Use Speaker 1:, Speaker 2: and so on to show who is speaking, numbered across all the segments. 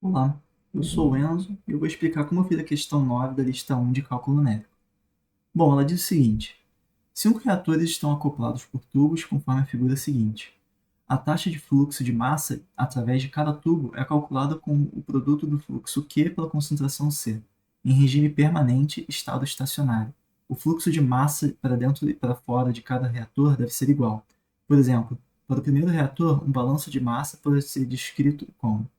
Speaker 1: Olá, eu sou o Enzo e eu vou explicar como eu fiz a questão 9 da lista 1 de cálculo numérico. Bom, ela diz o seguinte: 5 reatores estão acoplados por tubos conforme a figura seguinte. A taxa de fluxo de massa através de cada tubo é calculada com o produto do fluxo Q pela concentração C, em regime permanente estado estacionário. O fluxo de massa para dentro e para fora de cada reator deve ser igual. Por exemplo, para o primeiro reator, um balanço de massa pode ser descrito como.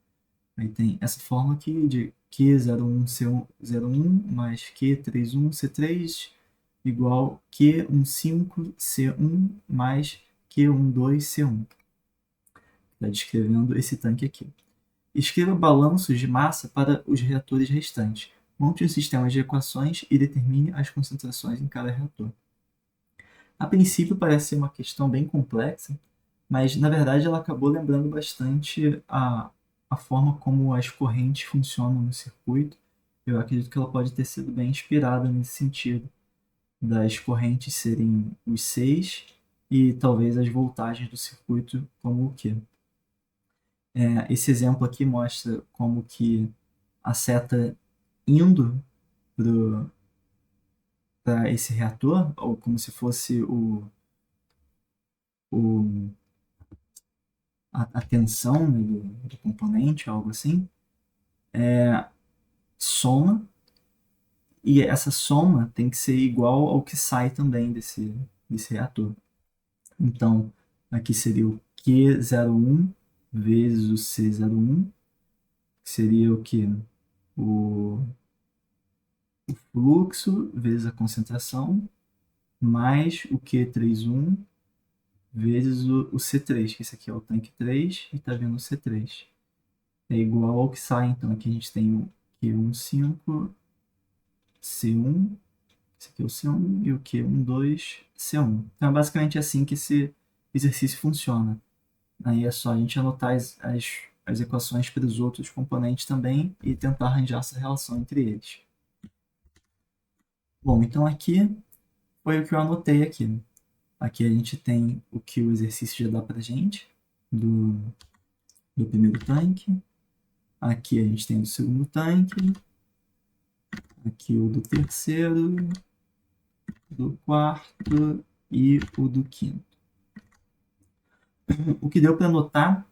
Speaker 1: Aí tem essa fórmula aqui de Q01C01 mais Q31C3 igual Q15C1 mais Q12C1. Está descrevendo esse tanque aqui. Escreva balanços de massa para os reatores restantes. Monte um sistema de equações e determine as concentrações em cada reator. A princípio parece ser uma questão bem complexa, mas na verdade ela acabou lembrando bastante a forma como as correntes funcionam no circuito. Eu acredito que ela pode ter sido bem inspirada nesse sentido, das correntes serem os seis e talvez as voltagens do circuito como o quê. Esse exemplo aqui mostra como que a seta indo para esse reator, ou como se fosse o a tensão, né, do componente, algo assim, soma, e essa soma tem que ser igual ao que sai também desse reator. Então, aqui seria o Q01 vezes o C01, que seria o que? O fluxo vezes a concentração, mais o Q31 vezes o C3, que esse aqui é o tanque 3 e está vendo o C3. É igual ao que sai, então aqui a gente tem o Q15 C1, esse aqui é o C1 e o Q12 C1. Então é basicamente assim que esse exercício funciona. Aí é só a gente anotar as equações para os outros componentes também e tentar arranjar essa relação entre eles. Bom, então aqui foi o que eu anotei aqui. Aqui a gente tem o que o exercício já dá para gente, do, do primeiro tanque. Aqui a gente tem o do segundo tanque. Aqui o do terceiro, do quarto e o do quinto. O que deu para notar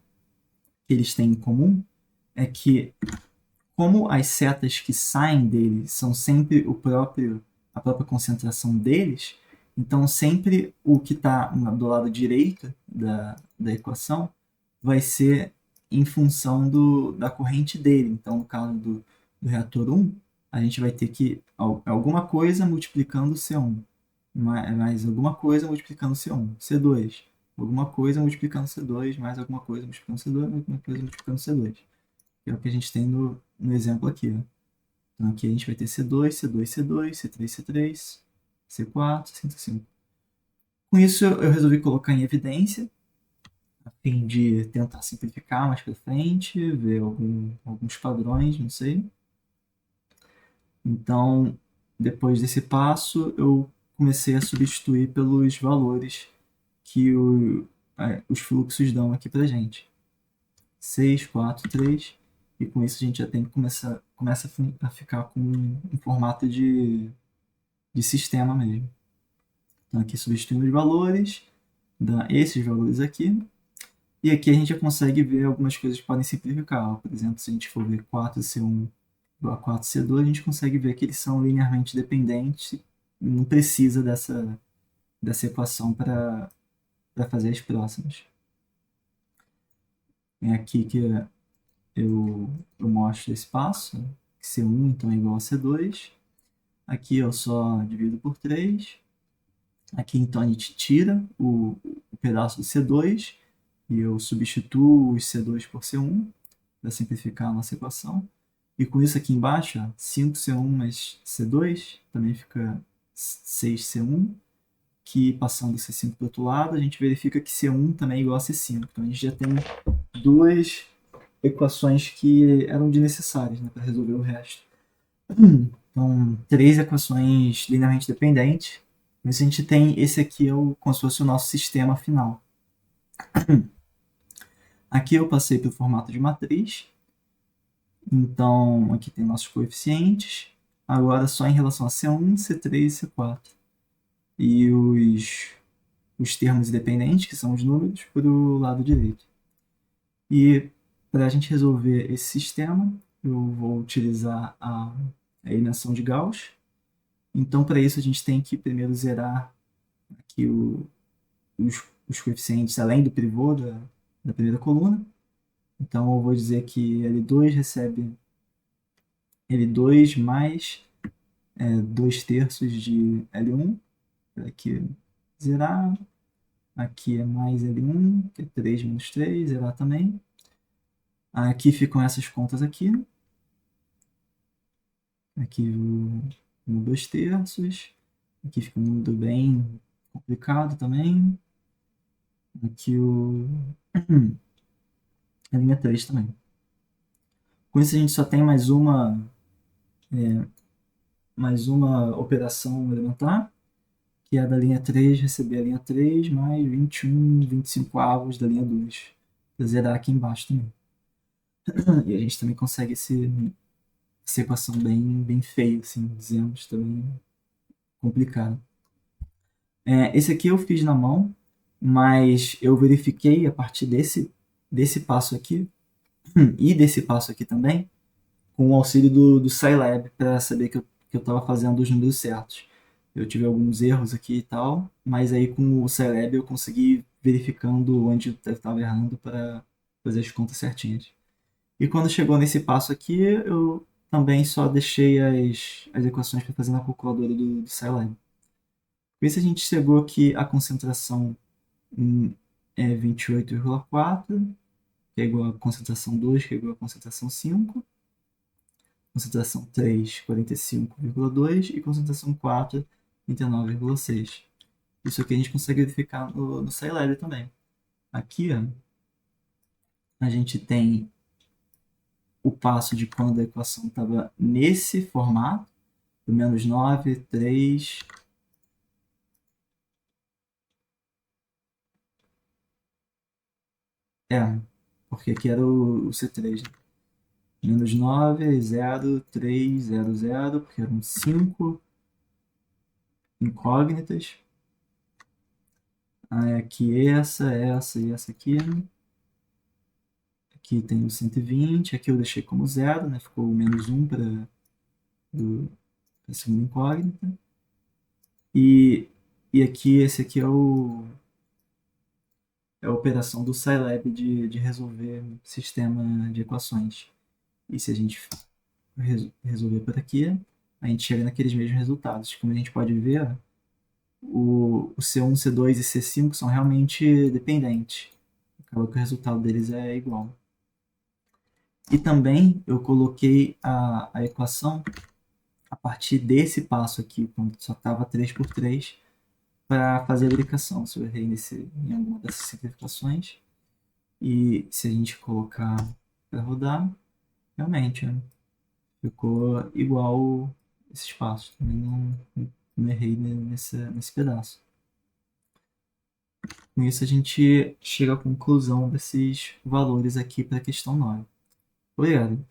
Speaker 1: que eles têm em comum é que, como as setas que saem dele são sempre a própria concentração deles, então sempre o que está do lado direito da equação vai ser em função da corrente dele. Então, no caso do reator 1, a gente vai ter que alguma coisa multiplicando C1, mais alguma coisa multiplicando C1, C2, alguma coisa multiplicando C2, mais alguma coisa multiplicando C2, mais alguma coisa multiplicando C2. Que é o que a gente tem no exemplo aqui. Ó. Então aqui a gente vai ter C2, C2, C2, C3, C3, C4, C5. Com isso eu resolvi colocar em evidência, a fim de tentar simplificar mais para frente, ver alguns padrões, não sei. Então, depois desse passo, eu comecei a substituir pelos valores que os fluxos dão aqui para gente. 6, 4, 3. E com isso a gente já tem que começa a ficar com um formato de sistema mesmo. Então aqui substituindo os valores, dá esses valores aqui. E aqui a gente já consegue ver algumas coisas que podem simplificar. Por exemplo, se a gente for ver 4C1 igual a 4C2, a gente consegue ver que eles são linearmente dependentes. Não precisa dessa equação para fazer as próximas. É aqui que eu mostro esse passo. C1 então é igual a C2. Aqui eu só divido por 3. Aqui então a gente tira o pedaço do C2 e eu substituo os C2 por C1 para simplificar a nossa equação. E com isso aqui embaixo, ó, 5C1 mais C2 também fica 6C1, que passando C5 para o outro lado, a gente verifica que C1 também é igual a C5. Então a gente já tem duas equações que eram desnecessárias, né, para resolver o resto. Então, três equações linearmente dependentes. Mas a gente tem esse aqui, como se fosse o nosso sistema final. Aqui eu passei para o formato de matriz. Então, aqui tem nossos coeficientes. Agora, só em relação a C1, C3 e C4. E os termos independentes, que são os números, para o lado direito. E para a gente resolver esse sistema, eu vou utilizar a eliminação de Gauss. Então, para isso, a gente tem que primeiro zerar aqui os coeficientes além do pivô da primeira coluna. Então, eu vou dizer que L2 recebe L2 mais 2 terços de L1. Aqui zerar. Aqui é mais L1, que é 3 menos 3, zerar também. Aqui ficam essas contas aqui. Aqui o 2 terços. Aqui fica um número bem complicado também. Aqui a linha 3 também. Com isso a gente só tem mais uma operação elementar, que é a da linha 3 receber a linha 3 mais 21, 25 avos da linha 2. Para zerar aqui embaixo também. E a gente também consegue essa equação bem feia, assim, dizemos, também complicado. Esse aqui eu fiz na mão, mas eu verifiquei a partir desse passo aqui e desse passo aqui também, com o auxílio do Scilab, para saber que eu estava fazendo os números certos. Eu tive alguns erros aqui e tal, mas aí com o Scilab eu consegui verificando onde eu estava errando para fazer as contas certinhas. E quando chegou nesse passo aqui, eu também só deixei as equações para fazer na calculadora do Scilab. Com isso a gente chegou que a concentração é 28,4, que é igual a concentração 2, que é igual a concentração 5. Concentração 3, 45,2 e concentração 4, 39,6. Isso aqui a gente consegue verificar no Scilab também. Aqui ó, a gente tem o passo de quando a equação estava nesse formato, do menos 9, 3. Porque aqui era o C3, né? Menos 9, 0, 3, 0, 0, porque eram 5 incógnitas. Aí aqui essa e essa aqui. Aqui tem o 120, aqui eu deixei como 0, né? Ficou menos 1 para a segunda incógnita. E aqui, esse aqui é a operação do Scilab de resolver sistema de equações. E se a gente resolver por aqui, a gente chega naqueles mesmos resultados. Como a gente pode ver, o C1, C2 e C5 são realmente dependentes. Acaba que o resultado deles é igual. E também eu coloquei a equação a partir desse passo aqui, quando só estava 3 por 3, para fazer a aplicação. Se eu errei em alguma dessas simplificações. E se a gente colocar para rodar, realmente ficou igual esse espaço. Também não errei nesse pedaço. Com isso, a gente chega à conclusão desses valores aqui para a questão 9. Obrigado.